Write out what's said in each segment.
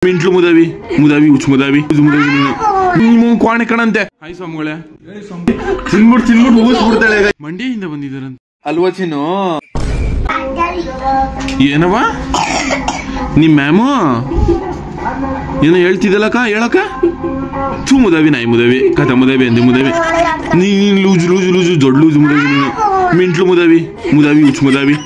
ಮಿಂಟ್ಲು ಮುದವಿ ಮುದವಿ ಉಚ್ ಮುದವಿ ನಿಮ್ಮ ಕೋಣೆ ಕಣಂತೆ ಹಾಯ್ ಸ್ವಾಮಿಗಳೇ ತಿನ್ಬಿಟ್ಟು ಊಸ್ಬಿಡ್ತಾಳೆ ಮಂಡ್ಯದಿಂದ ಬಂದಿದ್ದಾರಂತ ಅಲ್ವಾ ಚಿನ್ನು ಏನವ ನಿಮ್ ಮ್ಯಾಮು ಏನೋ ಹೇಳ್ತಿದ್ದಲ್ಲಕ್ಕ ಹೇಳಕ್ಕ ಥೂ ಮುದವಿ ನಾಯಿ ಮುದವಿ ಕಥ ಮುದವಿ ಅಂದಿ ಮುದವಿ ನೀನ್ ಲೂಜು ಲೂಜು ಲೂಜು ದೊಡ್ಡ ಲೂಜು ಮುದವಿ ಮಿಂಟ್ಲು ಮುದವಿ ಮುದವಿ ಉಚ್ ಮುದವಿ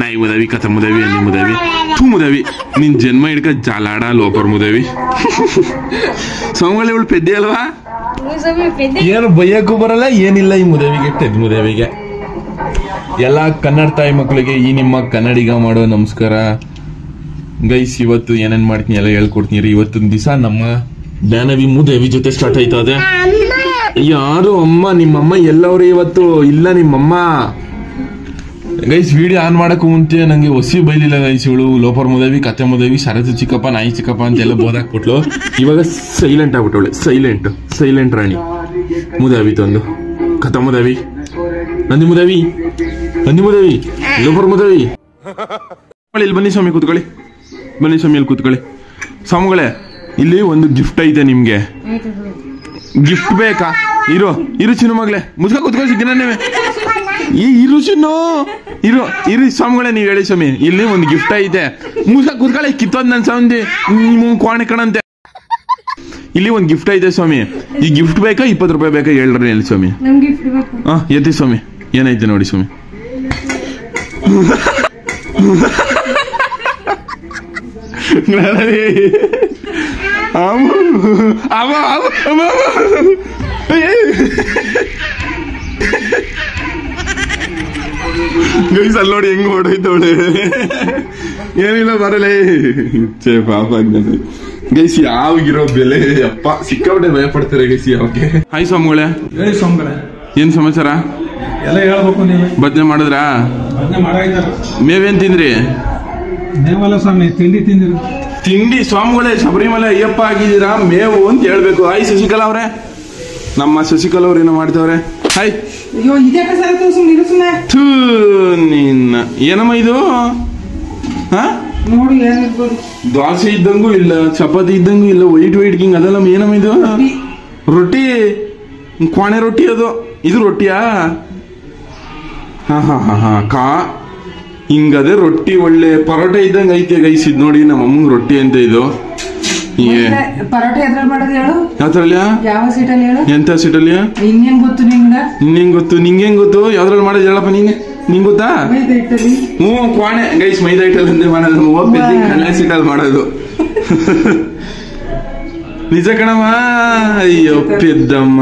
ನಾಯಿ ಮುದವಿ ಕಥ ಮುದವಿ ಅಂದಿ ಮುದವಿ ಥೂ ಮುದವಿ ನಿನ್ ಜನ್ಮ ಹಿಡ್ಕ ಜಾಲಾಡ ಲೋಪರ್ ಮುದವಿ ಸೋಮಗಳು ಇವಳು ಪೆದ್ದೆ ಅಲ್ವಾ ಏನು ಬೈಯಕ್ಕೂ ಬರಲ್ಲ ಏನಿಲ್ಲ ಈ ಮುದವಿಗೆ ಟೆದ್ ಮುದವಿಗೆ ಎಲ್ಲ ಕನ್ನಡ ತಾಯಿ ಮಕ್ಕಳಿಗೆ ಈ ನಿಮ್ಮ ಕನ್ನಡಿಗ ಮಾಡೋ ನಮಸ್ಕಾರ ಗೈಸ್. ಇವತ್ತು ಏನೇನ್ ಮಾಡ್ತೀನಿ ಎಲ್ಲ ಹೇಳ್ಕೊಡ್ತೀನಿ. ಇವತ್ತಿನ ದಿವಸ ನಮ್ಮ ಜ್ಞಾನವಿ ಮುದೇವಿ ಜೊತೆ ಸ್ಟಾರ್ಟ್ ಆಯ್ತದೆ. ಯಾರು ಅಮ್ಮ ನಿಮ್ಮಮ್ಮ ಎಲ್ಲವ್ರು ಇವತ್ತು ಇಲ್ಲ ನಿಮ್ಮಮ್ಮ. ಗೈಸ್ ವಿಡಿಯೋ ಆನ್ ಮಾಡಕ್ಕೂ ಮುಂಚೆ ನಂಗೆ ಹೊಸಿ ಬೈಲಿಲ್ಲ ಗೈಸ್. ಇವಳು ಲೋಪರ್ ಮುದೇವಿ ಕತೆ ಮುದೇವಿ ಸರಸು ಚಿಕ್ಕಪ್ಪ ನಾಯಿ ಚಿಕ್ಕಪ್ಪ ಅಂತೆಲ್ಲ ಬೋದಾಕ್ಬಿಟ್ಲು. ಇವಾಗ ಸೈಲೆಂಟ್ ಆಗ್ಬಿಟ್ಟವಳೆ. ಸೈಲೆಂಟ್ ರಾಣಿ ಮುದೇವಿ ತಂದು ಕಥ ಮುದೇವಿ ನಂದಿ ಮುದೇವಿ ಲೋಪರ್ ಮುದೇವಿ. ಇಲ್ಲಿ ಬನ್ನಿ ಸ್ವಾಮಿ ಕೂತ್ಕೊಳ್ಳಿ. ಬನ್ನಿ ಸ್ವಾಮಿ ಇಲ್ಲಿ ಕೂತ್ಕೊಳ್ಳಿ. ಸ್ವಾಮಿಗಳೇ ಇಲ್ಲಿ ಒಂದು ಗಿಫ್ಟ್ ಐತೆ ನಿಮ್ಗೆ. ಗಿಫ್ಟ್ ಬೇಕಾ? ಇರು ಚಿನ್ನು ಮಗಳೇ ಮುಸ್ಕ ಕೂತ್ಕೊಳ್ಳಿ ಸಿಗ್ತೀನಿ ನೀವೇ. ಇರು ಚಿನ್ನು ಇರು ಸ್ವಾಮಿಗಳೇ ನೀವು ಹೇಳಿ ಸ್ವಾಮಿ. ಇಲ್ಲಿ ಒಂದು ಗಿಫ್ಟ್ ಐತೆ. ಮುಸ್ಕ ಕೂತ್ಕೊಳ್ಳಿ ಕಿತ್ತೋದ್ ನನ್ ಸೌಂದಿ ನಿಮ್ಮ ಕೋಣೆ ಕಣಂತೆ. ಇಲ್ಲಿ ಒಂದು ಗಿಫ್ಟ್ ಐತೆ ಸ್ವಾಮಿ. ಈ ಗಿಫ್ಟ್ ಬೇಕಾ 20 ರೂಪಾಯಿ ಬೇಕಾ ಹೇಳ್ರಿ ಹೇಳಿ ಸ್ವಾಮಿ. ಎತ್ತಿ ಸ್ವಾಮಿ ಏನೈತೆ ನೋಡಿ ಸ್ವಾಮಿ. ಗೈಸ್ ಅಲ್ಲಿ ನೋಡಿ ಹೆಂಗ್ ಹೊಡೈತವಳೆ. ಏನಿಲ್ಲ ಬರಲೇ ಪಾಪ ಗೈಸ್. ಯಾವಿಗಿರೋ ಬೆಲೆ ಅಪ್ಪ ಸಿಕ್ಕಾಬಿಟ್ಟೆ ಭಯ ಪಡ್ತಾರೆ ಗೈಸ್ ಯಾವಕ್ಕೆ. ಹಾಯ್ ಸ್ವಾಮಿಗಳೇ. ಹೇಳಿ ಸ್ವಾಮಿಗಳೇ ಏನ್ ಸಮಾಚಾರ? ಎಲ್ಲ ಹೇಳ್ಬೇಕು ನೀವೇ. ಭಜನೆ ಮಾಡಿದ್ರಾ? ಭಜನೆ ಮಾಡಾಯ್ತಾರ. ಮೇವೇನ್ ತಿಂದ್ರಿ? ಮೇವಲ್ಲ ಸ್ವಾಮಿ ತಿಂಡಿ ಸ್ವಾಮಿಗಳೇ ಶಬರಿಮಲೆ ಅಯ್ಯಪ್ಪ ಆಗಿದ್ದೀರಾ ಮೇವು ಅಂತ ಹೇಳ್ಬೇಕು. ಹಾಯ್ ಶಶಿಕಲಾ ಅವ್ರೆ. ನಮ್ಮ ಶಶಿಕಲಾ ಅವ್ರು ಏನೋ ಮಾಡ್ತವ್ರೆ. ಹಾಯ್ ನಿನ್ನ ಏನಮ್ಮ ಇದು? ದೋಸೆ ಇದ್ದಂಗೂ ಇಲ್ಲ, ಚಪಾತಿ ಇದ್ದಂಗೂ ಇಲ್ಲ, ವೈಟ್ ಕಿಂಗ್ ಅದೆಲ್ಲ ಏನಮ್ಮ ಇದು? ರೊಟ್ಟಿ ಕೋಣೆ ರೊಟ್ಟಿ ಅದು. ಇದು ರೊಟ್ಟಿಯಾ? ಹಾ ಹಿಂಗದೆ ರೊಟ್ಟಿ ಒಳ್ಳೆ ಪರೋಟ ಇದ್ದಂಗ ಐತೆ ಗೈಸ್. ಇದ್ ನೋಡಿ ನಮ್ಮ ಅಮ್ಮಂಗ್ ರೊಟ್ಟಿ ಅಂತ ಇದು. ಎಂತ ಸೀಟಲ್ಲಿಯ? ನಿಂಗೆ ಗೊತ್ತು ನಿಂಗೆಂಗ್ ಗೊತ್ತು? ಯಾವ್ದ್ರಲ್ಲಿ ಮಾಡೋದು ಹೇಳಪ್ಪ ನೀನೆ. ನಿಂಗ್ ಗೊತ್ತಾ? ಕೋಣೆ ಗೈಸ್ ಮೈದಾ ಹಿಟ್ಟಲ್ಲಿ ಅಂತೆ ಮಾಡೋದು. ಕಳ್ಳೆ ಸೀಟಲ್ಲಿ ಮಾಡೋದು. ನಿಜ ಕಣಮ್ಮ. ಅಯ್ಯೋ ಪೆದ್ದಮ್ಮ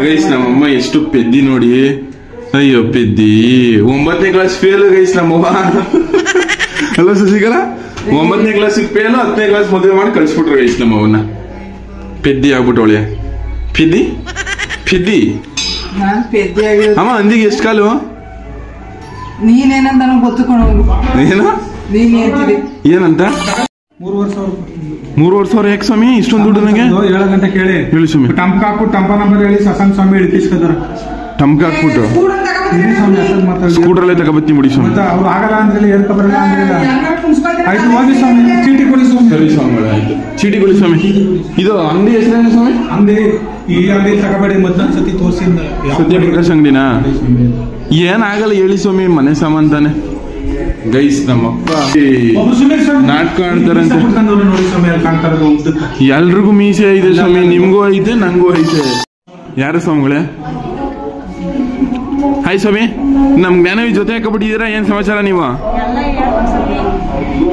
ಗೈಸ್. ನಮ್ಮಮ್ಮ ಎಷ್ಟು ಪೆದ್ದಿ ನೋಡಿ. ಅಯ್ಯೋ ಪೆದ್ದಿ 9ನೇ ಕ್ಲಾಸ್ ಫೇಲ್ ಗೈಸ್ ನಮ್ಮವ್ವ. ಅಲ್ಲ ಶಶಿಕಲಾ 9ನೇ ಕ್ಲಾಸ್ ಫೇಲ್ 10ನೇ ಕ್ಲಾಸ್ ಮದುವೆ ಮಾಡಿ ಕಳ್ಸ್ಬಿಟ್ರು ಗೈಸ್ ನಮ್ಮವನ್ನ. ಪೆದ್ದಿ ಆಗ್ಬಿಟ್ಟವಳೆ. ಪೆದ್ದಿ ಅಮ್ಮ ಅಂದಿಗೆ ಎಷ್ಟು ಕಾಲು? ನೀನೇನಂತ ಏನು ಏನಂತ? 3,500 ಸಾವಿರ ಯಾಕೆ ಸ್ವಾಮಿ ಇಷ್ಟೊಂದು ದುಡ್ಡು? ನಂಗೆ 7 ಗಂಟೆ ಕೇಳಿ ಹೇಳಿ ಸ್ವಾಮಿ. ಟಂಕ ಹಾಕ್ಬಿಟ್ಟು ಟಂಪ ನಂಬರ್ ಹೇಳಿ ಸಸಂಗ್ ಸ್ವಾಮಿ ಹಿಡಿಸ್ಕೊತಾರ. ಟಂಕ ಹಾಕ್ಬಿಟ್ಟು ಸ್ಕೂಟ್ರಲ್ಲೇ ತಗೋಬತ್ತೀನಿ ಬಿಡಿ ಸ್ವಾಮಿ. ಅವ್ರು ಆಗಲ್ಲ ಅಂದ್ರೆ ಬರಲ್ಲ ಅಂದ್ರೆ ಆಯ್ತು ಹೋಗಿ ಸ್ವಾಮಿ. ಚೀಟಿ ಕೊಡಿ ಸ್ವಾಮಿ. ಸರಿ ಸ್ವಾಮಿ ಆಯ್ತು. ಚೀಟಿ ಕೊಡಿ ಸ್ವಾಮಿ. ಇದು ಅಂಗಡಿ ಹೆಸರೇನು ಸ್ವಾಮಿ? ಅಂಗಡಿ ಈ ಅಂಗಡಿ ತಗೋಬೇಡಿ. ಮೊದಲೊಂದ್ಸತಿ ತೋರಿಸಿದ ಸತ್ಯಪ್ರಕಾಶ್ ಅಂಗಡಿನಾ? ಏನಾಗಲ್ಲ ಹೇಳಿ ಸ್ವಾಮಿ. ಮನೆ ಸಾಮಾನ್ ತಾನೆ ಗೈಸ್. ನಮ್ಮಪ್ಪ ನಾಟಕ ಆಡ್ತಾರಂತೆ. ಎಲ್ರಿಗೂ ಮೀಸೆ ಐತೆ ಸ್ವಾಮಿ. ನಿಮ್ಗೂ ಐತೆ ನಂಗೂ ಐತೆ. ಯಾರು ಸ್ವಾಮಿಗಳೇ? ಹಾಯ್ ಸ್ವಾಮಿ. ನಮ್ ಜ್ಞಾನವಿ ಜೊತೆ ಹಾಕಬಿಟ್ಟಿದ್ದೀರಾ? ಏನ್ ಸಮಾಚಾರ ನೀವು?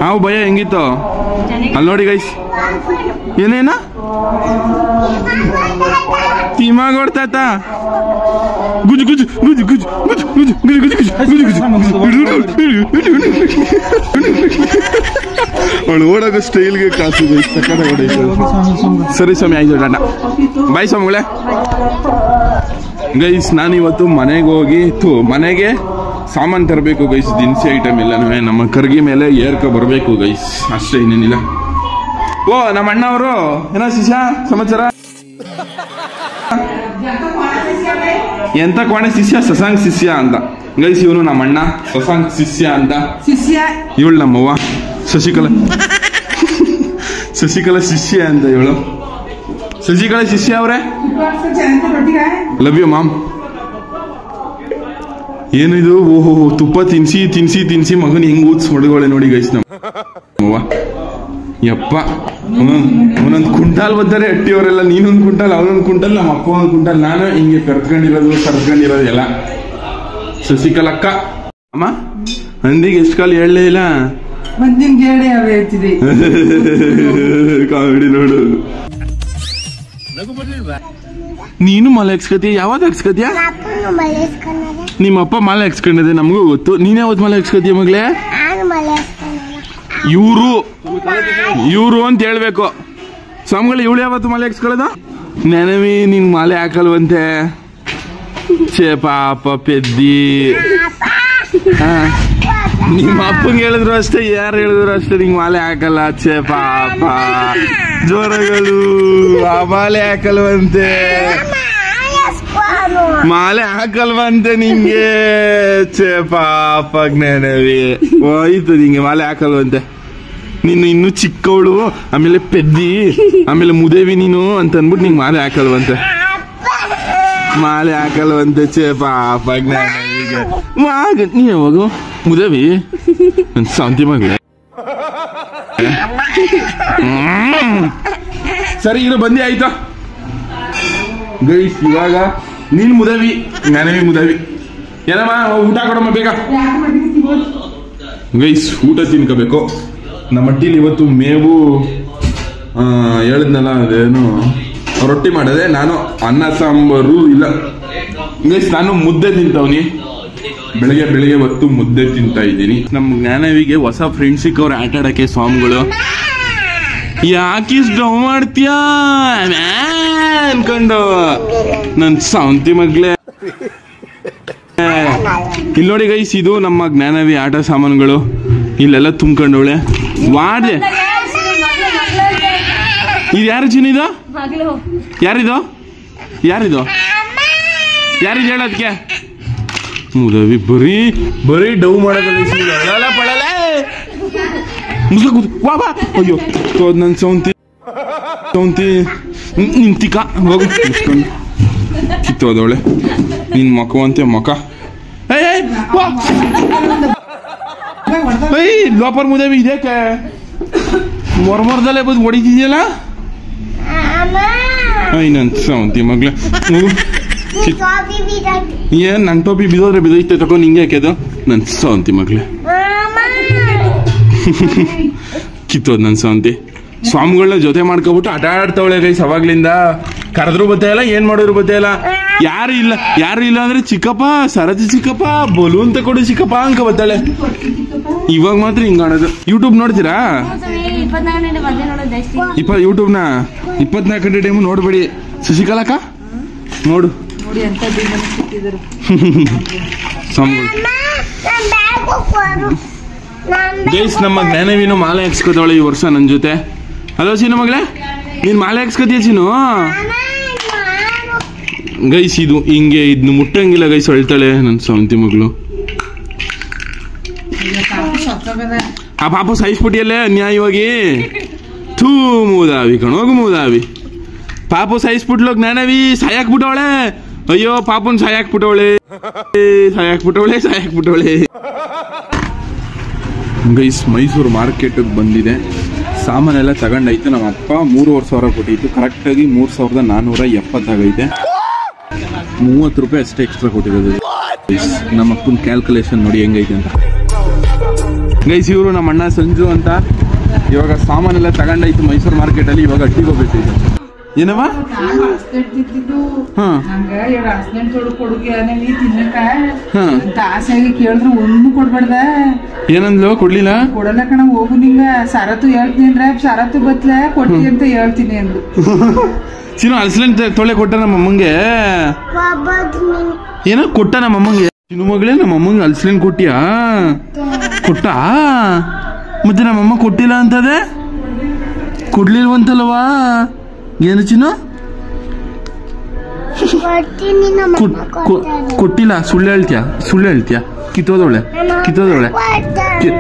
ಹಾವು ಭಯ ಹೆಂಗಿತ್ತು ಅಲ್ಲಿ ನೋಡಿ ಗೈಸ್. ಏನೇನ ತಿಮಾಗ ಹೊಡ್ತಾತ. ಗುಜು ಗುಜು ಗುಜು ಗುಜು ಗುಜು ಗುಜು ಗುಜು ಗುಜು ಗುಜು ಗುಜು ಅವಳು ಓಡೋಗ ಸ್ಟೈಲ್ಗೆ ಕಾಸು ಹೊಡೈತೆ. ಸರಿ ಸ್ವಾಮಿ ಆಯ್ತು ಟಾಟಾ ಬಾಯ್ ಸ್ವಾಮಿಗಳೇ. ಗೈಸ್ ನಾನಿವತ್ತು ಮನೆಗೆ ಸಾಮಾನು ತರಬೇಕು ಗೈಸ್. ದಿನಸಿ ಐಟಮ್ ಎಲ್ಲನೂ ನಮ್ಮ ಕರ್ಗಿ ಮೇಲೆ ಏರ್ಕ ಬರಬೇಕು ಗೈಸ್. ಅಷ್ಟೇ ಇನ್ನೇನಿಲ್ಲ. ಓ ನಮ್ಮ ಅಣ್ಣ ಅವರು ಏನೋ ಶಿಷ್ಯ ಸಮಾಚಾರ? ಎಂತ ಕೋಣೆ ಶಿಷ್ಯ? ಸಸಾಂಗ್ ಶಿಷ್ಯ ಅಂತ ಗೈಸ್. ಇವನು ನಮ್ಮ ಅಣ್ಣ ಶಶಾಂಕ್ ಶಿಷ್ಯ ಅಂತ. ಇವಳು ನಮ್ಮವ್ವ ಶಶಿಕಲಾ. ಶಶಿಕಲಾ ಶಿಷ್ಯ ಅಂತ ಇವಳು. ಶಶಿಕಲಾ ಶಿಷ್ಯ ಅವ್ರೆ, ಲವ್ ಯು ಮಾಮ್. ಏನಿದು? ಓಹೋ, ತುಪ್ಪ ತಿನ್ಸಿ ತಿನ್ಸಿ ತಿನ್ಸಿ ಮಗನ್ ಹೆಂಗ್ ಊದ್ಸ್ ಹೊಡ್ಗೋಳೆ ನೋಡಿ ಗೈಸ್ ನಮ್ಮ ಯಪ್ಪ. ಒಂದೊಂದು ಕುಂಟಾಲ್ ಬರ್ತಾರೆ ಅಟ್ಟಿಯವರೆಲ್ಲ. ನೀನೊಂದು ಕುಂಟಾಲ್, ಅವನೊಂದು ಕುಂಟಲ್, ನಮ್ಮ ಅಪ್ಪ ಒಂದು ಕುಂಟಲ್, ನಾನು ಹಿಂಗೆ ಕರ್ಕೊಂಡಿರೋದು ಎಲ್ಲ. ಶಶಿಕಲಕ್ಕ ಅಮ್ಮ ಹಂದಿಗೆ ಎಷ್ಟು ಕಾಲ ಹೇಳಲೇ ಇಲ್ಲ. ಕಾಮಿಡಿ ನೋಡು. ನೀನು ಮಾಲೆ ಹಾಕ್ಸ್ಕತಿಯ? ಯಾವಾಗ ಹಾಕ್ಸ್ಕತಿಯ? ನಿಮ್ಮಪ್ಪ ಮಾಲೆ ಹಾಕ್ಸ್ಕೊಂಡಿದೆ, ನಮಗೂ ಗೊತ್ತು. ನೀನ್ ಯಾವತ್ ಮಾಲೆ ಹಾಕ್ಸ್ಕತಿಯ ಮಗ್ಲೇ? ಇವ್ರು ಅಂತ ಹೇಳ್ಬೇಕು. ಸ್ವಾಮಿಗಳು ಇವಳು ಯಾವತ್ತು ಮಾಲೆ ಹಾಕ್ಸ್ಕೊಳ್ಳೋದು? ನೆನವಿ ನಿನ್ ಮಾಲೆ ಹಾಕಲ್ವಂತೆ. ಛೇ ಪಾಪ ಪೆದ್ದಿ. ನಿಮ್ಮ ಅಪ್ಪಂಗೆ ಹೇಳಿದ್ರು ಅಷ್ಟೇ, ಯಾರು ಹೇಳಿದ್ರು ಅಷ್ಟೇ, ನಿಂಗೆ ಮಾಲೆ ಹಾಕಲ್ಲ. ಛೇ ಪಾಪ ಜೋರಗಳು. ಆ ಮಾಲೆ ಹಾಕಲ್ವಂತೆ, ಮಾಲೆ ಹಾಕಲ್ವಂತೆ ನಿಂಗೆ. ಛೇ ಪಾಪ ಜ್ಞಾನವಿ, ಹೋಯ್ತು ನಿಂಗೆ ಮಾಲೆ ಹಾಕಲ್ವಂತೆ. ನೀನು ಇನ್ನು ಚಿಕ್ಕವಳು, ಆಮೇಲೆ ಪೆದ್ದಿ, ಆಮೇಲೆ ಮುದೇವಿ ನೀನು ಅಂತ ಅಂದ್ಬಿಟ್ಟು ನಿಂಗೆ ಮಾಲೆ ಹಾಕಲ್ವಂತೆ. ಮಾಲೆ ಹಾಕಲ್ವಂತೆ. ಛೇ ಪಾಪ ಜ್ಞಾನವಿಗೆ. ನೀ ಯಾವಾಗ ಮುದೇವಿ ನನ್ ಶಾಂತಿ ಮಗಳೇ. ಸರಿ ಇನ್ನು ಬಂದಿ ಆಯ್ತಾ ಗೈಸ್? ಇವಾಗ ನೀನ್ ಮುದವಿ, ಜ್ಞಾನವಿ ಮುದವಿ. ಏನಮ್ಮ ಊಟ ಕೊಡಮ್ಮ ಬೇಗ ಗೈಸ್. ಊಟ ತಿನ್ಕೋಬೇಕು. ನಮ್ಮ ಅಟ್ಟಿಲಿ ಇವತ್ತು ಮೇವು ಹೇಳಿದ್ನಲ್ಲ, ಅದೇನು ರೊಟ್ಟಿ ಮಾಡದೆ. ನಾನು ಅನ್ನ ಸಾಂಬಾರು ಇಲ್ಲ ಗೈಸ್, ನಾನು ಮುದ್ದೆ ತಿಂತವ್ನಿ. ಬೆಳಿಗ್ಗೆ ಹೊತ್ತು ಮುದ್ದೆ ತಿಂತಾ ಇದ್ದೀನಿ. ನಮ್ ಜ್ಞಾನವಿಗೆ ಹೊಸ ಫ್ರೆಂಡ್ ಸಿಕ್ಕವ್ರೆ ಆಟ ಆಡಕ್ಕೆ ಸ್ವಾಮಿಗಳು. ಯಾಕೆ ಡೌ ಮಾಡ್ತೀಯಾ ಅನ್ಕೊಂಡು ನನ್ ಸಾವಂತಿ ಮಗ್ಲೆ. ಇಲ್ಲಿ ನೋಡಿ ಗೈಸ್, ಇದು ನಮ್ಮ ಜ್ಞಾನವಿ ಆಟ ಸಾಮಾನುಗಳು ಇಲ್ಲೆಲ್ಲ ತುಂಬ್ಕೊಂಡವಳೆ. ವಾಡ್ಲೆ ಇದು ಯಾರು ಚಿನ್ನಿದು? ಯಾರಿದು ಯಾರಿದು ಯಾರಿದು ಹೇಳೋದಕ್ಕೆ? ಮುದವಿ ಬರೀ ಡೌ ಮಾಡೋದು. ಅಯ್ಯೋ ನನ್ ಸೌಂತಿ ನಿಂತಿಕ ಹೋಗು ಕಿತ್ತೋದವಳೆ. ನಿನ್ ಮಕವಂತೆ ಮಕ. ಲೋಪರ್ ಮುದೇವಿ ಇದಕ್ಕೆ ಮೊರಮೊರದಲ್ಲೇ ಬಂದು ಹೊಡಿತಿದ್ಯಲ್ಲ. ನನ್ ಸೌಂತಿ ಮಗ್ಲ. ಏನ್ ನನ್ ಟೋಪಿ ಬಿದೋದ್ರೆ ಬಿದೈತೆ ತಗೋ, ನಿಂಗೆ ಹಾಕ್ಯದು ನನ್ ಸೌಂತಿ ಮಗ್ಲೆ. ಕಿತ್ತೋದ್ ನನ್ ಸೌಂತಿ. ಸ್ವಾಮಿಗಳನ್ನ ಜೊತೆ ಮಾಡ್ಕೊಬಿಟ್ಟು ಆಟ ಆಡ್ತಾವಳೆ ಗೈಸ್ ಅವಾಗ್ಲಿಂದ. ಕರೆದ್ರು ಬತ್ತಾಯಿಲ್ಲ, ಏನ್ ಮಾಡೋರು ಬತ್ತಾಯಿಲ್ಲ. ಯಾರು ಇಲ್ಲ ಅಂದ್ರೆ ಚಿಕ್ಕಪ್ಪ, ಸರತಿ ಚಿಕ್ಕಪ್ಪ, ಬಲೂನ್ ತಕೊಡು ಚಿಕ್ಕಪ್ಪ ಅಂಕ ಬತ್ತಾಳೆ. ಇವಾಗ ಮಾತ್ರ ಹಿಂಗ ಆಡೋದು. ಯೂಟ್ಯೂಬ್ ನೋಡ್ತೀರಾ? ಯೂಟ್ಯೂಬ್ನ 24 ಗಂಟೆ ಟೈಮು ನೋಡ್ಬೇಡಿ. ಶಶಿಕಲಾಕ ನೋಡು. ಗೈಸ್ ನಮ್ಮ ಜ್ಞಾನವಿನು ಮಾಲೆ ಹಾಕ್ಸ್ಕೊತಾವಳೆ ಈ ವರ್ಷ ನನ್ ಜೊತೆ. ಹಲೋ ಚೀನು ಮಗಳೇ, ನೀನ್ ಮಾಲೆ ಹಾಕ್ಸ್ಕೊತೀಯ ಚೀನು? ಗೈಸ್ ಇದು ಹಿಂಗೆ ಇದನ್ನ ಮುಟ್ಟಂಗಿಲ್ಲ ಗೈಸ್, ಅಳ್ತಾಳೆ ನನ್ ಸವಂತಿ ಮಗಳು. ಆ ಪಾಪು ಸಾಯಿಸ್ಬಿಟ್ಟಿಯಲ್ಲೇ ಅನ್ಯಾಯವಾಗಿ. ಥೂ ಮೂದಾವಿ ಕಣೋಗು ಮೂದಾವಿ. ಪಾಪು ಸಾಯಿಸ್ಬಿಟ್ಲು ಜ್ಞಾನವಿ, ಸಾಯಾಕ್ಬಿಟ್ಟವಳೆ. ಅಯ್ಯೋ ಪಾಪುನ್ ಸಾಯಾಕ್ಬಿಟ್ಟವಳೆ. ಗೈಸ್ ಮೈಸೂರು ಮಾರ್ಕೆಟ್ಗೆ ಬಂದಿದೆ. ಸಾಮಾನೆಲ್ಲ ತಗೊಂಡೈತೆ. ನಮ್ಮ ಅಪ್ಪ 3,500 ಕೊಟ್ಟಿತ್ತು. ಕರೆಕ್ಟಾಗಿ 3,470 ಆಗೈತೆ. 30 ರೂಪಾಯಿ ಅಷ್ಟೇ ಎಕ್ಸ್ಟ್ರಾ ಕೊಟ್ಟಿರೋದು. ನಮ್ಮ ಅಪ್ಪನ ಕ್ಯಾಲ್ಕುಲೇಷನ್ ನೋಡಿ ಹೆಂಗೈತೆ ಅಂತ. ಗೈಸ್ ಇವರು ನಮ್ಮ ಅಣ್ಣ ಸಂಜು ಅಂತ. ಇವಾಗ ಸಾಮಾನೆಲ್ಲ ತಗೊಂಡೈತು ಮೈಸೂರು ಮಾರ್ಕೆಟಲ್ಲಿ. ಇವಾಗ ಅಟ್ಟಿಗೆ ಹೋಗ್ಬೇಕು. ಏನವ ಕೇಳಿದ್ರು ಒಂದು ಕೊಡ್ಬಾರ್ದ. ಏನಂದ್ಲು? ಕೊಡ್ಲಿಲ್ಲ. ಕೊಡಲ್ಲ ಕಣ, ಹೋಗು ನಿಂಗ ಸರತ್ತು ಹೇಳ್ತೀನಿ ಅಂದ್ರೆ ಸರತ್ತು ಬತ್ಲೆ ಕೊಟ್ಟಿ ಅಂತ ಹೇಳ್ತೀನಿ ಅಂದು. ಚಿನ್ನು ಅಲ್ಸ್ಲೆನ್ ತೊಳೆ ಕೊಟ್ಟ ನಮ್ಮ ಅಮ್ಮಂಗೆ. ಏನೋ ಕೊಟ್ಟ ನಮ್ಮ ಅಮ್ಮಂಗೆ. ಚಿನ್ನು ಮಗಳೇ ನಮ್ಮ ಅಮ್ಮಂಗೆ ಅಲ್ಸ್ಲೆನ್ ಕೊಟ್ಟಿಯಾ? ಕೊಟ್ಟ ಮತ್ತೆ ನಮ್ಮಮ್ಮ ಕೊಟ್ಟಿಲ್ಲ ಅಂತದೆ. ಕೊಡ್ಲಿಲ್ವಂತಲ್ವಾ? ಏನು ಚಿನ್ನು? ಕೊಟ್ಟಿಲ್ಲ. ಸುಳ್ಳು ಹೇಳ್ತೀಯಾ? ಕಿತ್ತೋದವಳೆ.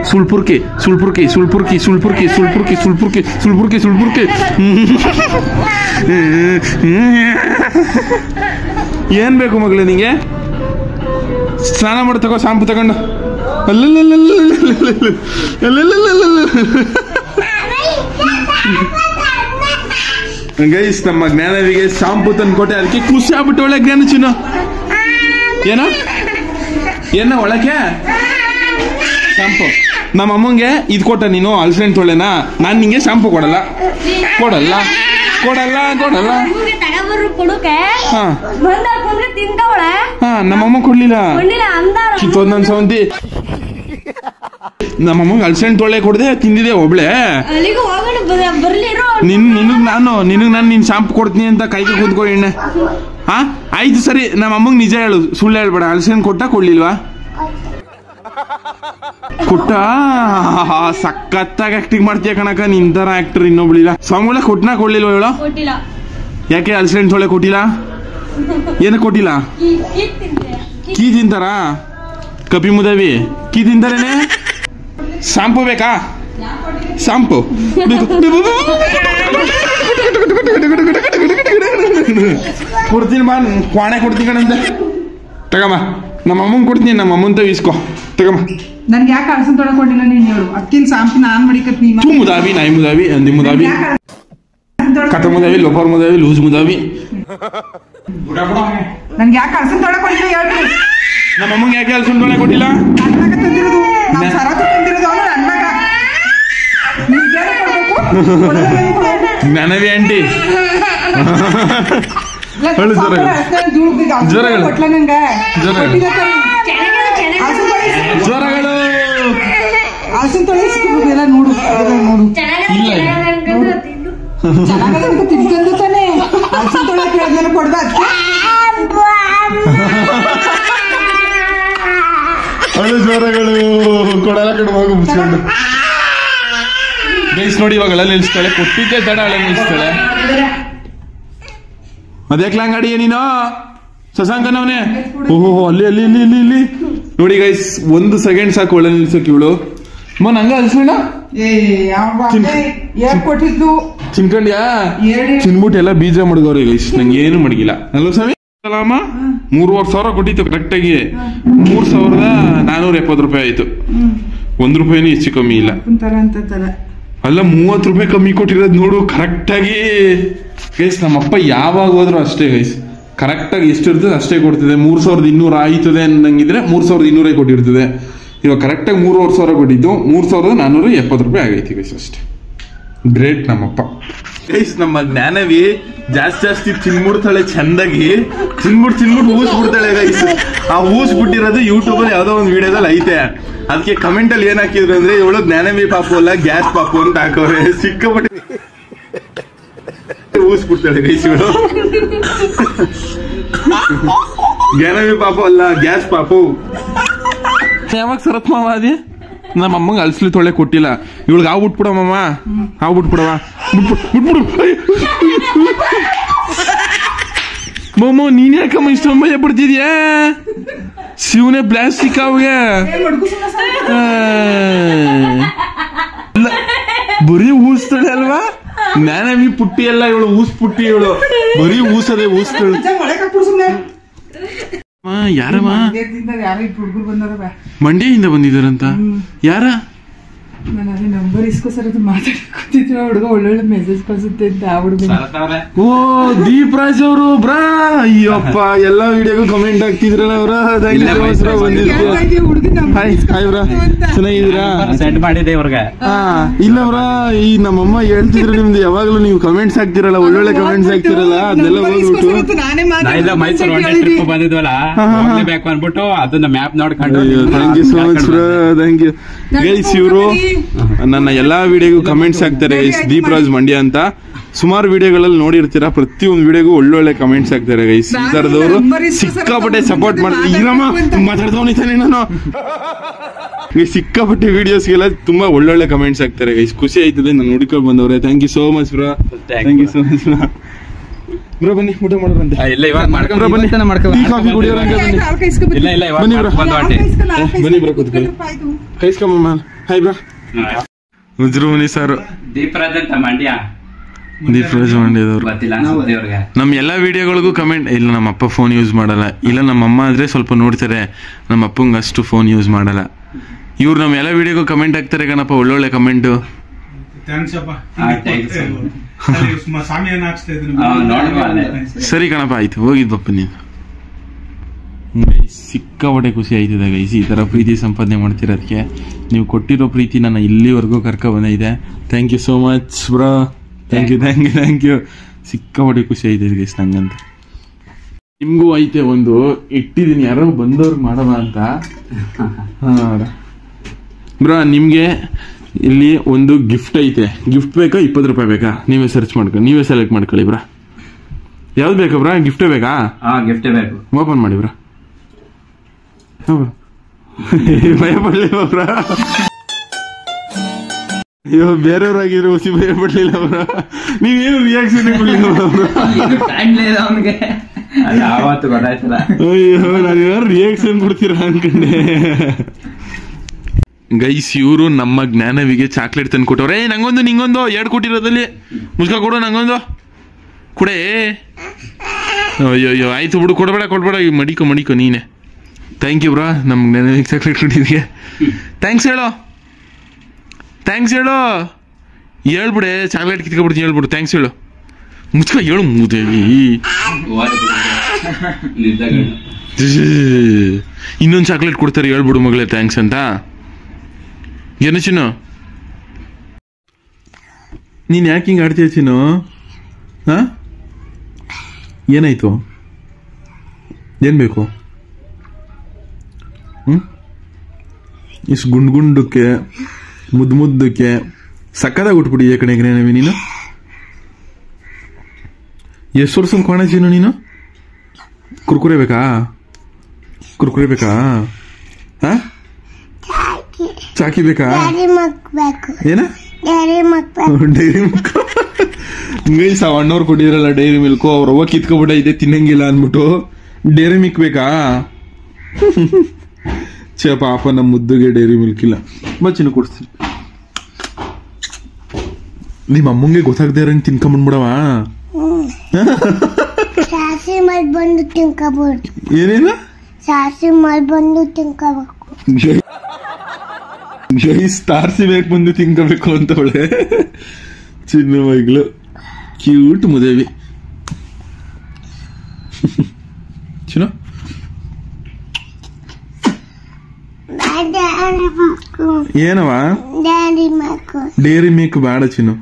ಸುಳ್ಪುರ್ಕೆ ಸುಳ್ಪುರ್ಕೆ ಸುಳ್ಪುರ್ಕೆ ಸುಳ್ಪುರ್ಕೆ ಸುಳ್ಪುರ್ಕೆ ಸುಳ್ಪುರ್ಕೆ ಸುಳ್ಪುರ್ಕೆ ಸುಳ್ಪುರ್ಕೆ ಏನ್ ಬೇಕು ಮಗಳು ನಿಂಗೆ? ಸ್ನಾನ ಮಾಡಿ ತಗೋ, ಶಾಂಪು ತಗೊಂಡು. ಗೈಸ್, ನಮ್ಮ ಜ್ಞಾನವಿಗೆ ಶಾಂಪು ತಂದು ಕೊಟ್ಟೆ, ಅದಕ್ಕೆ ಖುಷಿ ಆಗ್ಬಿಟ್ಟು ಒಳ್ಳೆ ಜ್ಞಾನ ಚಿನ್ನು. ಏನ ಒಳಕ್ಕೆ ಶಾಂಪು? ನಮ್ಮ ಅಮ್ಮಂಗೆ ಇದು ಕೊಟ್ಟ ನೀನು ಅಲ್ಸೆಂಟ್ ತೊಳೆನಾ? ನಾನು ನಿಂಗೆ ಶಾಂಪು ಕೊಡಲ್ಲ ಕೊಡಲ್ಲ ಕೊಡಲ್ಲ ಕೊಡಲ್ಲ. ಹಾ ಹಾ, ನಮ್ಮಮ್ಮ ಕೊಡ್ಲಿಲ್ಲ. ಕಿತ್ತೊಂದ್ ಸವಂತಿ ನಮ್ಮಮ್ಮಂಗೆ ಅಲ್ಸೆಂಟ್ ತೊಳೆ ಕೊಡದೆ ತಿಂದಿದೆ ಒಬ್ಳೆ. ನಿನಗ್ ನಾನು ನಿನ್ ಶಾಂಪು ಕೊಡ್ತೀನಿ ಅಂತ ಕೈಗೆ ಕುಂತ್ಕೊ ಎಣ್ಣೆ. ಹಾ ಆಯ್ತು ಸರಿ, ನಮ್ಮಮ್ಮಂಗೆ ನಿಜ ಹೇಳು, ಸುಳ್ಳು ಹೇಳ್ಬೇಡ. ಅಲ್ಸೆಂಟ್ ಕೊಟ್ಟ ಕೊಡ್ಲಿಲ್ವಾ? ಕೊಟ್ಟ. ಸಖತ್ತಾಗಿ ಆಕ್ಟಿಂಗ್ ಮಾಡ್ತೀಯ ಕಣಕ, ನಿನ್ ತರ ಆಕ್ಟರ್ ಇನ್ನೊಬ್ಳಿಲ್ಲ. ಸ್ವಾಮಿಗಳ ಕೊಟ್ಟನ ಕೊಡ್ಲಿಲ್ವ ಹೇಳೋ? ಯಾಕೆ ಅಲ್ಸೆಂಟ್ ತೊಳೆ ಕೊಟ್ಟಿಲ್ಲ? ಏನ ಕೊಟ್ಟಿಲ್ಲ? ಕೀ ತಿಂತಾರ ಕಪಿ ಮುದವಿ? ಕೀ ತಿಂತಾರೇನೆ? ಶಾಂಪು ಬೇಕಾ? ಶಾಂಪು ಕೊಡ್ತೀನಿ ಬಾ, ಕ್ವಾಣೆ ಕೊಡ್ತೀನಿ ಕಣಂತೆ. ತಗಮ್ಮ, ನಮ್ಮ ಅಮ್ಮನ್ ಕೊಡ್ತೀನಿ, ನಮ್ಮ ಅಮ್ಮಂತ ಇಸ್ಕೊ. ತಗಮ್ಮ. ನನ್ಗೆ ಯಾಕೆ ಅಳಸನ್ ತೊಳೆ ಕೊಟ್ಟಿಲ್ಲ ನೀನ್ ಹೇಳು? ಅಕ್ಕಿನ ಶಾಂಪು ನಾನ್ ಮಡಿಕತ್ ನೀ. ತೂ ಮುದಾವಿ, ನಾಯಿ ಮುದಾವಿ, ಅಂದಿ ಮುದಾವಿ, ಕಟ ಮುದಾವಿ, ಲೋಪರ್ ಮುದಾವಿ, ಲೂಸ್ ಮುದಾವಿ. ನನ್ಗೆ ಯಾಕೆ ಅಳಸನ್ ತೊಳೆ ಕೊಟ್ಟಿಲ್ಲ ಹೇಳ್ರಿ? ನಮ್ಮ ಅಮ್ಮಂಗೆ ಯಾಕೆ ಅಲ್ಸನ್ ತೊಳೆ ಕೊಟ್ಟಿಲ್ಲ? ನನ್ಮಗ ತಂದಿರೋದು, ನಾವ್ ಸರತ್ತು ತಂದಿರೋದು ಅವನು ನನ್ಮಗ. ಜ್ಞಾನವಿ ಆಂಟಿ ಜ್ವರಗಳು ಅಳಸನ್ ತೊಳೆ ಸಿಕ್ಕಿಲ್ಲ ನೋಡು ನೋಡು. ಚೆನ್ನಾಗ ತಿನ್ಕೊಂಡು ತಾನೆ ಅಳಸನ್ ತೊಳೆ ಕೇಳಿದ್ಮೇಲೆ ಕೊಡ್ದ ಅದಕ್ಕೆ. ಜ್ವರಗಳು ಕೊಡಲ್ಲ ಕಡೆ ಹೋಗಿ ಮುಚ್ಕೊಂಡು. ಗೈಸ್ ನೋಡಿ, ಇವಾಗ ಅಳ ನಿಲ್ಸ್ತಾಳೆ, ಕೊಟ್ಟಿದ್ದೆ ತಡ ಅಳ ನಿಲ್ಸ್ತಾಳೆ. ಅದ್ಯಾಕ್ಲ ಹಂಗಾಡಿ ನೀನು ಶಶಾಂಕನವನೇ? ಓಹೋ, ಅಲ್ಲಿ ಅಲ್ಲಿ ಇಲ್ಲಿ ಇಲ್ಲಿ ಇಲ್ಲಿ ನೋಡಿ ಗೈಸ್, 1 ಸೆಕೆಂಡ್ ಸಾಕು ಒಳ್ಳೆ ನಿಲ್ಸಕ್ ಇವಳು. ಮನ್ ಹಂಗ ಅಲ್ಸೋಣ ಕೊಟ್ಟಿದ್ದು ಚಿನ್ಕಂಡ್ಯಾ? ಚಿನ್ಬಿಟ್ಟು ಎಲ್ಲ ಬೀಜ ಮಡಗವ್ರಿ ಗೈಸ್, ನಂಗೆ ಏನು ಮಡಗಿಲ್ಲ. ಅಲ್ವ ಸ್ವಾಮಿ? ಅಮ್ಮ 3,500 ಕೊಟ್ಟಿತ್ತು ಕರೆಕ್ಟಾಗಿ. 3,470 ರೂಪಾಯಿ ಆಯ್ತು. 1 ರೂಪಾಯಿನೂ ಹೆಚ್ಚು ಕಮ್ಮಿ ಇಲ್ಲ. ಅಲ್ಲ 30 ರೂಪಾಯಿ ಕಮ್ಮಿ ಕೊಟ್ಟಿರೋದು ನೋಡು ಕರೆಕ್ಟಾಗಿ. ಗೈಸ್, ನಮ್ಮಪ್ಪ ಯಾವಾಗ ಹೋದ್ರು ಅಷ್ಟೇ ಗೈಸ್, ಕರೆಕ್ಟಾಗಿ ಎಷ್ಟು ಇರ್ತದೆ ಅಷ್ಟೇ ಕೊಡ್ತಿದೆ. 3,200 ಆಯ್ತದೆ ಅನ್ನಂಗಿದ್ರೆ 3,200 ಕೊಟ್ಟಿರ್ತದೆ. ಇವಾಗ ಕರೆಕ್ಟಾಗಿ 3,500 ಕೊಟ್ಟಿದ್ದು 3,470 ರೂಪಾಯಿ ಆಗೈತಿ ಗೈಸ್, ಅಷ್ಟೇ. ಗ್ರೇಟ್ ನಮ್ಮಪ್ಪ. ಗೈಸ್, ನಮ್ಮ ಜ್ಞಾನವಿ ಜಾಸ್ತಿ ತಿನ್ಬಿಡ್ತಾಳೆ, ಚಂದಾಗಿ ತಿನ್ಬಿಟ್ಟು ಊಸ್ಬಿಡ್ತಾಳೆ ಗೈಸ್. ಆ ಊಸ್ಬಿಟ್ಟಿರೋದು ಯೂಟ್ಯೂಬ್ ಅಲ್ಲಿ ಯಾವ್ದೋ ಒಂದು ವಿಡಿಯೋದಲ್ಲಿ ಐತೆ. ಅದಕ್ಕೆ ಕಮೆಂಟ್ ಅಲ್ಲಿ ಏನ್ ಹಾಕಿದ್ರು ಅಂದ್ರೆ, ಇವಳು ಜ್ಞಾನವಿ ಪಾಪು ಅಲ್ಲ ಗ್ಯಾಸ್ ಪಾಪು ಅಂತ ಹಾಕವ್ರೆ. ಸಿಕ್ಕಾಪಟ್ಟೆ ಊಸ್ಬಿಡ್ತಾಳೆ ಗೈಸ್ ಇವಳು. ಜ್ಞಾನವಿ ಪಾಪು ಅಲ್ಲ, ಗ್ಯಾಸ್ ಪಾಪು. ಯಾವಾಗ ಸರತ್ ಮಾವ ಅದೇ ನಮ್ಮ ಅಮ್ಮಂಗೆ ಅಲ್ಸ್ಲಿ ತೊಳೆ ಕೊಟ್ಟಿಲ್ಲ. ಇವಳಿಗೆ ಹಾವು ಬಿಟ್ಬಿಡಮ್ಮ, ಹಾವು ಬಿಟ್ಬಿಡವ, ಬಿಟ್ಬಿಡು. ಮಮ್ಮ, ನೀನ್ ಯಾಕಮ್ಮ ಇಷ್ಟ ಭಯ ಪಡ್ತಿದ್ಯಾ? ಶಿವನೇ ಪ್ಲಾಸ್ಟಿಕ್ ಅವ್ಗೆ ಬರೀ ಊಸ್ತಾಳೆ ಅಲ್ವಾ? ಜ್ಞಾನವಿ ಪುಟ್ಟಿ ಎಲ್ಲ ಇವಳು, ಊಸ್ ಪುಟ್ಟಿ ಇವಳು, ಬರೀ ಊಸದೆ ಊಸ್ತಾಳೆ. ಯಾರಮ್ಮ? ಮಂಡ್ಯದಿಂದ ಬಂದಿದಾರಂತ? ಯಾರ? ನಾನು ಅದೇ ನಂಬರ್ ಇಸ್ಕೋಸರ್ ಮಾತಾಡ್ಕೊತಿದ್ರು. ಹುಡುಗ ಒಳ್ಳೊಳ್ಳೆ ಮೆಸೇಜ್ ಕಳ್ಸುತ್ತೆ ಅಂತ ಆ ಹುಡುಗ. ಓ, ದೀಪ್ ರಾಜ್ ಅವರು ಬ್ರಾ. ಅಯ್ಯಪ್ಪ, ಎಲ್ಲಾ ವಿಡಿಯೋಗೂ ಕಮೆಂಟ್ ಹಾಕ್ತಿದ್ರಲ್ಲ ಅವ್ರ. ಚೆನ್ನಾಗಿದ್ದೀರಾ? ಸೆಂಡ್ ಮಾಡಿದೆ ಇವ್ರಿಗೆ. ಇಲ್ಲ ಅವ್ರ, ಈ ನಮ್ಮಮ್ಮ ಹೇಳ್ತಿದ್ರು ನಿಮ್ದು ಯಾವಾಗ್ಲೂ ನೀವು ಕಮೆಂಟ್ಸ್ ಹಾಕ್ತಿರಲ್ಲ, ಒಳ್ಳೊಳ್ಳೆ ಕಮೆಂಟ್ಸ್ ಹಾಕ್ತಿರಲ್ಲ, ಅದೆಲ್ಲ ಹೋಗ್ಬಿಟ್ಟು ಮೈಸೂರು ಒಳ್ಳೆ ಟ್ರಿಪ್ ಬಂದಿದ್ವಲ್ಲ, ಹೋಗ್ಲೇಬೇಕು ಅನ್ಬಿಟ್ಟು ಅದನ್ನ ಮ್ಯಾಪ್ ನೋಡ್ಕೊಂಡು. Thank you so much bro, thank you guys. ಇವರು ನನ್ನ ಎಲ್ಲಾ ವಿಡಿಯೋಗೂ ಕಮೆಂಟ್ಸ್ ಹಾಕ್ತಾರೆ ಗೈಸ್, ದೀಪ್ ರಾಜ್ ಮಂಡ್ಯ ಅಂತ. ಸುಮಾರು ವಿಡಿಯೋಗಳಲ್ಲಿ ನೋಡಿರ್ತೀರಾ, ಪ್ರತಿಯೊಂದು ವಿಡಿಯೋಗೂ ಒಳ್ಳೊಳ್ಳೆ ಕಮೆಂಟ್ಸ್ ಹಾಕ್ತಾರೆ ಗೈಸ್. ಈ ತರದವರು ಸಿಕ್ಕಾಪಟ್ಟೆ ಸಪೋರ್ಟ್ ಮಾಡ್ತಾರೆ. ಈರಮ್ಮ ಮಾತಾಡ್ದವನಿತಾನೆ ನಾನು. ಸಿಕ್ಕಾಪಟ್ಟೆ ವಿಡಿಯೋಸ್ಗೆಲ್ಲ ತುಂಬಾ ಒಳ್ಳೊಳ್ಳೆ ಕಮೆಂಟ್ಸ್ ಹಾಕ್ತಾರೆ ಗೈಸ್. ಖುಷಿ ಆಯ್ತದೆ ನಾನು ಹುಡುಕೊಂಡು ಬಂದವ್ರೆ. Thank you so much bro, thank you so much bro. Bro ಬನ್ನಿ ಊಟ ಮಾಡೋರಂತೆ. ಇಲ್ಲ ಇವಾಗ ಬ್ರೋ ಬನ್ನಿ ಟೀ ಕಾಫಿ ಕುಡಿಯೋರಂತೆ ಬನ್ನಿ. ಇಲ್ಲ ಇಲ್ಲ ಇವಾಗ ಬನ್ನಿ ಬ್ರೋ. ಒಂದು ವಾಟಿ ಬನ್ನಿ ಬ್ರೋ ಕೂತ್ಕೊಳ್ಳಿ. ಕೈಸ್ಕೊಂಬ ಹಾಯ್ ಬ್ರೋ. ಉಜ್ರುಮನಿ ಸಾರು ದೀಪರಾಜ್ ಅಂತ ಮಂಡ್ಯ ದೀಪರಾಜ್ ಮಂಡ್ಯದವ್ರು. ಗೊತ್ತಿಲ್ಲ ಅನ್ಸುತ್ತೆ ಅವ್ರಿಗೆ. ನಮ್ಮ ಎಲ್ಲಾ ವಿಡಿಯೋಗಳಿಗೂ ಕಮೆಂಟ್ ಇಲ್ಲ ನಮ್ಮ ಅಪ್ಪ ಫೋನ್ ಯೂಸ್ ಮಾಡಲ್ಲ, ಇಲ್ಲ ನಮ್ಮ ಅಮ್ಮ ಆದ್ರೆ ಸ್ವಲ್ಪ ನೋಡ್ತಾರೆ, ನಮ್ಮ ಅಪ್ಪಂಗೆ ಅಷ್ಟು ಫೋನ್ ಯೂಸ್ ಮಾಡಲ್ಲ. ಇವ್ರು ನಮ್ಮ ಎಲ್ಲ ವಿಡಿಯೋಗೂ ಕಮೆಂಟ್ ಹಾಕ್ತಾರೆ ಕಣಪ್ಪ, ಒಳ್ಳೊಳ್ಳೆ ಕಮೆಂಟು. ಸರಿ ಕಣಪ್ಪ ಆಯ್ತು ಹೋಗಿದ್ಬಪ್ಪ ನೀನು. ಸಿಕ್ಕಾಪಟ್ಟೆ ಖುಷಿ ಆಯ್ತದೆ ಗೈಸ್, ಈ ಥರ ಪ್ರೀತಿ ಸಂಪಾದನೆ ಮಾಡ್ತಿರೋದಕ್ಕೆ. ನೀವು ಕೊಟ್ಟಿರೋ ಪ್ರೀತಿ ನನ್ನ ಇಲ್ಲಿವರೆಗೂ ಕರ್ಕೊಬಂದಿದೆ. Thank you so much bro. Thank you. ಸಿಕ್ಕಾಪಟ್ಟೆ ಖುಷಿ ಆಯ್ತದೆ ಗೈಸ್ ನಂಗಂತ. ನಿಮಗೂ ಐತೆ ಒಂದು ಇಟ್ಟಿದ್ದೀನಿ, ಯಾರೋ ಬಂದವ್ರಿಗೆ ಮಾಡೋಣ ಅಂತ. ಬ್ರೋ ನಿಮಗೆ ಇಲ್ಲಿ ಒಂದು ಗಿಫ್ಟ್ ಐತೆ. ಗಿಫ್ಟ್ ಬೇಕಾ 20 ರೂಪಾಯಿ ಬೇಕಾ? ನೀವೇ ಸರ್ಚ್ ಮಾಡ್ಕೊಳ್ಳಿ, ನೀವೇ ಸೆಲೆಕ್ಟ್ ಮಾಡ್ಕೊಳ್ಳಿ ಬ್ರಾ. ಯಾವ್ದು ಬೇಕಾ ಬ್ರಾ? ಗಿಫ್ಟೇ ಬೇಕಾ? ಗಿಫ್ಟ್ ಬೇಕು. ಓಪನ್ ಮಾಡಿ ಬ್ರಾ. ಭಯ ಪಡ್ಲಿಲ್ಲ ಬ್ರಾ? ಅಯ್ಯೋ ಬೇರೆಯವ್ರಾಗಿದ್ರೆ ಹೊಸಿ ಭಯ ಪಡ್ಲಿಲ್ಲ ಬ್ರಾ? ನೀವೇನು ರಿಯಾಕ್ಷನ್ ಕೊಡ್ಲಿಲ್ಲ ಅವನಿಗೆ ಯಾವತ್ತು ಗೊತ್ತಾಯ್ತಲ್ಲ. ಅಯ್ಯೋ ನಾನು ರಿಯಾಕ್ಷನ್ ಕೊಡ್ತೀರಾ ಅನ್ಕಂಡೆ. ಗೈಸ್ ಇವರು ನಮ್ಮ ಜ್ಞಾನವಿಗೆ ಚಾಕ್ಲೇಟ್ ತಂದು ಕೊಟ್ಟವ್ರೆ. ನಂಗೊಂದು ನಿಂಗೊಂದು 2 ಕೊಟ್ಟಿರೋದಲ್ಲಿ ಮುಸ್ಕ ಕೊಡು, ನಂಗೊಂದು ಕೊಡೆ. ಅಯ್ಯೋ ಆಯ್ತು ಬಿಡು, ಕೊಡ್ಬೇಡ ಮಡಿಕೋ ನೀನೆ. ಥ್ಯಾಂಕ್ ಯು ಬ್ರಾ, ನಮ್ಮ ಜ್ಞಾನವಿಗೆ ಚಾಕ್ಲೇಟ್ ಕೊಟ್ಟಿದ್ದೆ. ಥ್ಯಾಂಕ್ಸ್ ಹೇಳು ಹೇಳ್ಬಿಡೆ. ಚಾಕ್ಲೇಟ್ ಕಿತ್ಕೊಬಿಡ್ತೀನಿ ಹೇಳ್ಬಿಡು. ಥ್ಯಾಂಕ್ಸ್ ಹೇಳು, ಮುಚ್ಕ ಹೇಳು ಮೂದೇವಿ. ಇನ್ನೊಂದು ಚಾಕ್ಲೇಟ್ ಕೊಡ್ತಾರೆ ಹೇಳ್ಬಿಡು ಮಗಳೇ ಥ್ಯಾಂಕ್ಸ್ ಅಂತ. ಏನು ಚಿನ್ನು ನೀನ್ ಯಾಕೆ ಹಿಂಗೆ ಆಡ್ತೀಯ ಚಿನ್ನು? ಏನಾಯ್ತು? ಏನ್ ಬೇಕು? ಇಷ್ಟು ಗುಂಡಕ್ಕೆ ಮುದ್ದಕ್ಕೆ ಸಕ್ಕದಾಗ ಉಟ್ಬಿಟ್ಟಿದ್ಯಾ ಕಣೆ ಜ್ಞಾನವಿ ನೀನು. ಎಷ್ಟು ವರ್ಷ ಕೋಣ ಚಿನ್ನು ನೀನು? ಕುರ್ಕುರೆ ಬೇಕಾ? ಚಾಕಿ ಬೇಕಾ? ಏನ ಡೈರಿ ಮಿಲ್ಕ್? ಗೈಸ್ ಅಣ್ಣವ್ರು ಕೊಟ್ಟಿದ್ರಲ್ಲ ಡೈರಿ ಮಿಲ್ಕು, ಅವ್ರ ಅವ್ವ ಕಿತ್ಕೊಬಿಟ್ಟೈತೆ ತಿನ್ನಂಗಿಲ್ಲ ಅಂದ್ಬಿಟ್ಟು ಡೈರಿ ಮಿಲ್ಕ್ ಬೇಕಾ? ಪಾಪ ನಮ್ಮ ಮುದ್ದುಗೆ ಡೈರಿ ಮಿಲ್ಕ್ ಇಲ್ಲ. ಚಿನ್ನ ಕೊಡ್ತೀನಿ. ನಿಮ್ಮ ಅಮ್ಮಂಗೆ ಗೊತ್ತಾಗದೆ ಇರಂಗ್ ತಿನ್ಕೊಂಡ್ಬಿಡ್ಬಿಡವ. ಏನೇನು ಗೈಸ್ ತಾರ್ಸಿ ಬೇಕು ಬಂದು ತಿನ್ಕೋಬೇಕು ಅಂತವಳೆ ಚಿನ್ನ ಮಗಳು. ಕ್ಯೂಟ್ ಮುದೇವಿ ಚಿನ್ನ. ಏನವ ಡೈರಿ ಮಿಲ್ಕ್ ಬೇಡ ಚಿನ್ನು.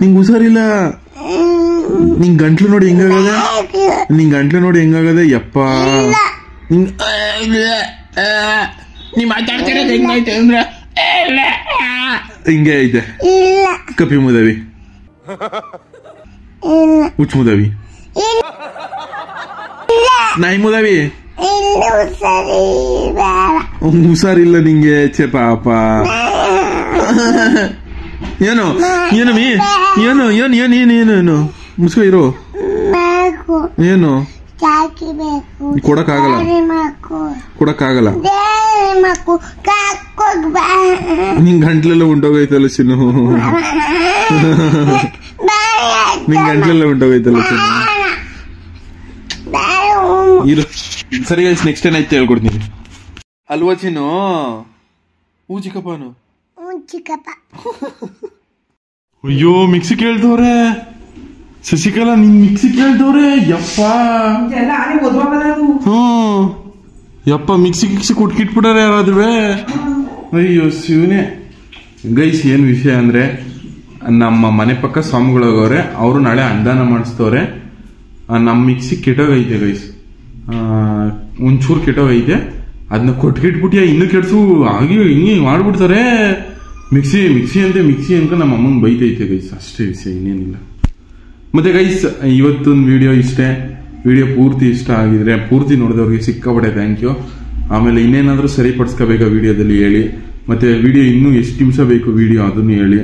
ನಿಂಗ್ ಹುಷಾರಿಲ್ಲ. ನಿಂಗ್ ಗಂಟ್ಲು ನೋಡಿ ಹೆಂಗಾಗದೆ. ಯಪ್ಪ ನೀ ಮಾತಾಡ್ತಿರೋದು ಹೆಂಗೈತೆ ಅಂದ್ರೆ ಹಿಂಗೆ ಐತೆ. ಕಪಿ ಮುದವಿ ಹುಚ್ಚ ಮುದವಿ ನಾಯಿ ಮುದವಿ ಹುಷಾರಿಲ್ಲ ನಿಂಗೆ. ಛೆ ಪಾಪ. ಏನು ಮುಸ್ಕೊ ಇರೋ. ಏನು ಕೊಡಕ್ಕಾಗಲ್ಲ. ನಿಂಗ್ ಗಂಟ್ಲೆಲ್ಲ ಉಂಟೋಗೈತಲ್ಲ ಚಿನ್ನು. ಇರು ಸರಿ ಗೈಸ್, ನೆಕ್ಸ್ಟ್ ಏನಾಯ್ತು ಹೇಳ್ಕೊಡ್ತೀನಿ. ಅಲ್ವಾ ಚಿನ್ನು? ಚಿಕ್ಕಪ್ಪನು ಅಯ್ಯೋ ಮಿಕ್ಸಿ ಕೇಳ್ತವ್ರೆ. ಶಶಿಕಲಾ ನಿನ್ ಮಿಕ್ಸಿ ಕೇಳ್ತವ್ರೆ. ಯಪ್ಪ ಯಪ್ಪ ಮಿಕ್ಸಿ ಕೊಟ್ಕಿಟ್ಬಿಟ್ಟಾರೆ ಯಾರಾದ್ರೂ. ಅಯ್ಯೋ ಶಿವನೇ. ಗೈಸ್ ಏನ್ ವಿಷಯ ಅಂದ್ರೆ ನಮ್ಮ ಮನೆ ಪಕ್ಕ ಸ್ವಾಮಿಗಳಾಗವ್ರೆ, ಅವರು ನಾಳೆ ಅನುದಾನ ಮಾಡಿಸ್ತವ್ರೆ. ನಮ್ಮ ಮಿಕ್ಸಿ ಕೆಟ್ಟೋಗೈತೆ ಗೈಸ್, ಒಂಚೂರು ಕೆಟ್ಟೋಗೈತೆ. ಅದನ್ನ ಕೊಟ್ಕಿಟ್ಬಿಟ್ಟಿಯ ಇನ್ನು ಕೆಡ್ಸು ಹಾಗೆ ಹಿಂಗೆ ಮಾಡ್ಬಿಡ್ತಾರೆ. ಮಿಕ್ಸಿ ಅಂತ ನಮ್ಮ ಅಮ್ಮಂಗೆ ಬೈತೈತೆ ಗೈಸ್, ಅಷ್ಟೇ ವಿಷಯ, ಇನ್ನೇನಿಲ್ಲ. ಮತ್ತೆ ಗೈಸ್ ಇವತ್ತೊಂದು ವಿಡಿಯೋ ಇಷ್ಟೇ. ವಿಡಿಯೋ ಪೂರ್ತಿ ಇಷ್ಟ ಆಗಿದ್ರೆ ಪೂರ್ತಿ ನೋಡಿದವ್ರಿಗೆ ಸಿಕ್ಕಾಪಟ್ಟೆ ಥ್ಯಾಂಕ್ ಯು. ಆಮೇಲೆ ಇನ್ನೇನಾದರೂ ಸರಿಪಡಿಸ್ಕೋಬೇಕಾ ವಿಡಿಯೋದಲ್ಲಿ ಹೇಳಿ. ಮತ್ತೆ ವಿಡಿಯೋ ಇನ್ನೂ ಎಷ್ಟು ನಿಮಿಷ ಬೇಕು ವಿಡಿಯೋ ಅದನ್ನು ಹೇಳಿ.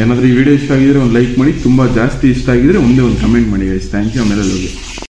ಏನಾದ್ರೂ ಈ ವಿಡಿಯೋ ಇಷ್ಟ ಆಗಿದ್ರೆ ಒಂದು ಲೈಕ್ ಮಾಡಿ, ತುಂಬಾ ಜಾಸ್ತಿ ಇಷ್ಟ ಆಗಿದ್ರೆ ಒಂದೇ ಒಂದು ಕಮೆಂಟ್ ಮಾಡಿ ಗೈಸ್. Thank you. ಆಮೇಲೆ ಹೋಗಿ